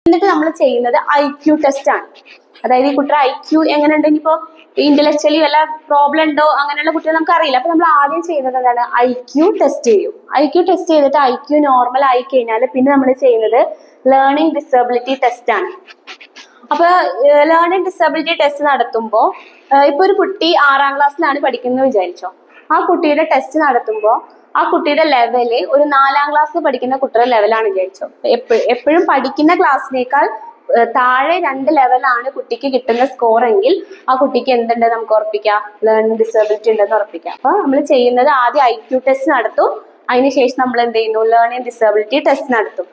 എന്നിട്ട് നമ്മൾ ചെയ്യുന്നത് IQ ടെസ്റ്റ് ആണ്. അതായത് ഈ കുട്ടിയുടെ IQ എങ്ങനെ ഉണ്ടെങ്കിൽ ഇപ്പോൾ ഇന്റലക്ച്വലി വല്ല പ്രോബ്ലം ഉണ്ടോ അങ്ങനെയുള്ള കുട്ടികൾ നമുക്ക് അറിയില്ല. അപ്പൊ നമ്മൾ ആദ്യം ചെയ്യുന്നത് എന്താണ്? IQ ടെസ്റ്റ് ചെയ്യും. IQ ടെസ്റ്റ് ചെയ്തിട്ട് IQ നോർമൽ ആയി കഴിഞ്ഞാൽ പിന്നെ നമ്മൾ ചെയ്യുന്നത് ലേണിംഗ് ഡിസബിലിറ്റി ടെസ്റ്റ് ആണ്. അപ്പൊ ലേണിംഗ് ഡിസബിലിറ്റി ടെസ്റ്റ് നടത്തുമ്പോൾ ഇപ്പൊ ഒരു കുട്ടി 6ാം ക്ലാസ്സിലാണ് പഠിക്കുന്നത് വിചാരിച്ചോ. ആ കുട്ടിയുടെ ടെസ്റ്റ് നടത്തുമ്പോൾ ആ കുട്ടിയുടെ ലെവല് ഒരു 4ാം ക്ലാസ് പഠിക്കുന്ന കുട്ടിയുടെ ലെവലാണ് വിചാരിച്ചോ. എപ്പോഴും പഠിക്കുന്ന ക്ലാസ്സിനേക്കാൾ താഴെ 2 ലെവലാണ് കുട്ടിക്ക് കിട്ടുന്ന സ്കോർ എങ്കിൽ ആ കുട്ടിക്ക് എന്തുണ്ട് നമുക്ക് ഉറപ്പിക്കാം? ലേണിംഗ് ഡിസബിലിറ്റി ഉണ്ടെന്ന് ഉറപ്പിക്കാം. അപ്പൊ നമ്മൾ ചെയ്യുന്നത് ആദ്യം IQ ടെസ്റ്റ് നടത്തും. അതിനുശേഷം നമ്മൾ എന്ത് ചെയ്യുന്നു? ലേണിംഗ് ഡിസബിലിറ്റി ടെസ്റ്റ് നടത്തും.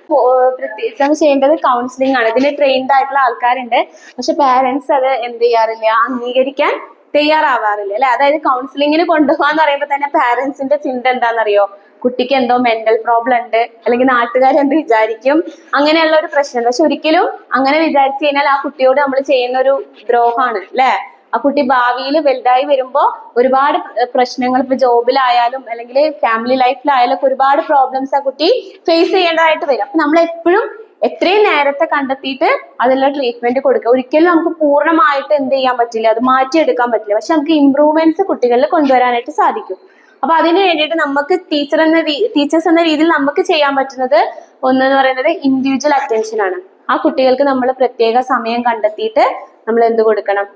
പ്രത്യേകിച്ച് നമ്മൾ ചെയ്യേണ്ടത് കൗൺസിലിംഗ് ആണ്. ഇതിൽ ട്രെയിൻഡ് ആയിട്ടുള്ള ആൾക്കാരുണ്ട്. പക്ഷെ പാരന്റ്സ് അത് എന്ത് ചെയ്യാറില്ല, അംഗീകരിക്കാൻ തയ്യാറാവാറില്ല അല്ലെ. അതായത് കൗൺസിലിങ്ങിന് കൊണ്ടുപോകാന്ന് പറയുമ്പോൾ തന്നെ പാരന്റ്സിന്റെ ചിന്ത എന്താണെന്നറിയോ? കുട്ടിക്ക് എന്തോ മെന്റൽ പ്രോബ്ലം ഉണ്ട്, അല്ലെങ്കിൽ നാട്ടുകാരെന്ത് വിചാരിക്കും, അങ്ങനെയുള്ള ഒരു പ്രശ്നം. പക്ഷെ ഒരിക്കലും അങ്ങനെ വിചാരിച്ചു കഴിഞ്ഞാൽ ആ കുട്ടിയോട് നമ്മൾ ചെയ്യുന്ന ഒരു ദ്രോഹമാണ് അല്ലെ. ആ കുട്ടി ഭാവിയിൽ വലുതായി വരുമ്പോ ഒരുപാട് പ്രശ്നങ്ങൾ, ഇപ്പൊ ജോബിലായാലും അല്ലെങ്കിൽ ഫാമിലി ലൈഫിലായാലും ഒക്കെ ഒരുപാട് പ്രോബ്ലംസ് ആ കുട്ടി ഫേസ് ചെയ്യേണ്ടതായിട്ട് വരും. അപ്പൊ നമ്മൾ എപ്പോഴും എത്രയും നേരത്തെ കണ്ടെത്തിയിട്ട് അതിനുള്ള ട്രീറ്റ്മെന്റ് കൊടുക്കുക. ഒരിക്കലും നമുക്ക് പൂർണ്ണമായിട്ട് എന്ത് ചെയ്യാൻ പറ്റില്ല, അത് മാറ്റിയെടുക്കാൻ പറ്റില്ല. പക്ഷെ നമുക്ക് ഇമ്പ്രൂവ്മെന്റ്സ് കുട്ടികളിൽ കൊണ്ടുവരാനായിട്ട് സാധിക്കും. അപ്പൊ അതിന് വേണ്ടിയിട്ട് നമുക്ക് ടീച്ചേഴ്സ് എന്ന രീതിയിൽ നമുക്ക് ചെയ്യാൻ പറ്റുന്നത് ഒന്നെന്ന് പറയുന്നത് ഇൻഡിവിജ്വൽ അറ്റൻഷൻ ആണ്. ആ കുട്ടികൾക്ക് നമ്മൾ പ്രത്യേക സമയം കണ്ടെത്തിയിട്ട് നമ്മൾ എന്ത് കൊടുക്കണം?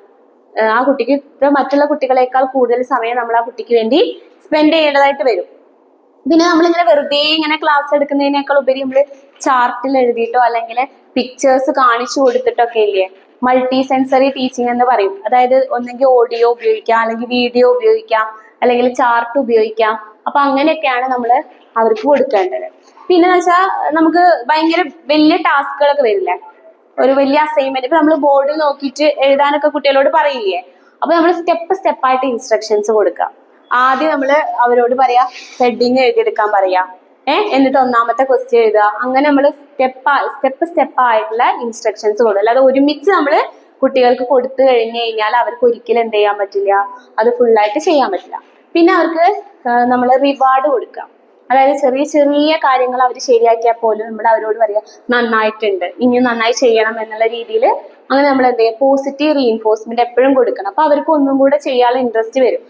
ആ കുട്ടിക്ക് മറ്റുള്ള കുട്ടികളെക്കാൾ കൂടുതൽ സമയം നമ്മൾ ആ കുട്ടിക്ക് വേണ്ടി സ്പെൻഡ് ചെയ്യേണ്ടതായിട്ട് വരും. പിന്നെ നമ്മളിങ്ങനെ വെറുതെ ഇങ്ങനെ ക്ലാസ് എടുക്കുന്നതിനേക്കാൾ ഉപരി നമ്മൾ ചാർട്ടിൽ എഴുതിയിട്ടോ അല്ലെങ്കിൽ പിക്ചേഴ്സ് കാണിച്ചു കൊടുത്തിട്ടൊക്കെ ഇല്ലേ മൾട്ടി സെൻസറി ടീച്ചിങ് എന്ന് പറയും. അതായത് ഒന്നെങ്കിൽ ഓഡിയോ ഉപയോഗിക്കാം, അല്ലെങ്കിൽ വീഡിയോ ഉപയോഗിക്കാം, അല്ലെങ്കിൽ ചാർട്ട് ഉപയോഗിക്കാം. അപ്പൊ അങ്ങനെയൊക്കെയാണ് നമ്മൾ അവർക്ക് കൊടുക്കേണ്ടത്. പിന്നെ വെച്ചാൽ നമുക്ക് ഭയങ്കര വലിയ ടാസ്കുകളൊക്കെ വരില്ലേ, ഒരു വലിയ അസൈൻമെന്റ്. ഇപ്പൊ നമ്മൾ ബോർഡിൽ നോക്കിയിട്ട് എഴുതാനൊക്കെ കുട്ടികളോട് പറയില്ലേ. അപ്പൊ നമ്മൾ സ്റ്റെപ്പ് ആയിട്ട് ഇൻസ്ട്രക്ഷൻസ് കൊടുക്കാം. ആദ്യം നമ്മൾ അവരോട് പറയാ ഹെഡിങ് എഴുതിയെടുക്കാൻ പറയാ, എന്നിട്ട് 1ാമത്തെ ക്വസ്റ്റ്യൻ എഴുതുക. അങ്ങനെ നമ്മൾ സ്റ്റെപ്പ് ആയിട്ടുള്ള ഇൻസ്ട്രക്ഷൻസ് കൊടുക്കും. അല്ലാതെ ഒരുമിച്ച് നമ്മൾ കുട്ടികൾക്ക് കൊടുത്തു കഴിഞ്ഞു കഴിഞ്ഞാൽ അവർക്ക് ഒരിക്കലും എന്ത് ചെയ്യാൻ പറ്റില്ല, അത് ഫുള്ളായിട്ട് ചെയ്യാൻ പറ്റില്ല. പിന്നെ അവർക്ക് നമ്മൾ റിവാർഡ് കൊടുക്കാം. അതായത് ചെറിയ ചെറിയ കാര്യങ്ങൾ അവർ ശരിയാക്കിയാൽ പോലും നമ്മൾ അവരോട് പറയുക നന്നായിട്ടുണ്ട്, ഇനി നന്നായി ചെയ്യണം എന്നുള്ള രീതിയിൽ. അങ്ങനെ നമ്മൾ എന്ത് ചെയ്യുക? പോസിറ്റീവ് റീഇൻഫോഴ്സ്മെന്റ് എപ്പോഴും കൊടുക്കണം. അപ്പൊ അവർക്ക് ഒന്നും കൂടെ ചെയ്യാനുള്ള ഇൻട്രസ്റ്റ് വരും.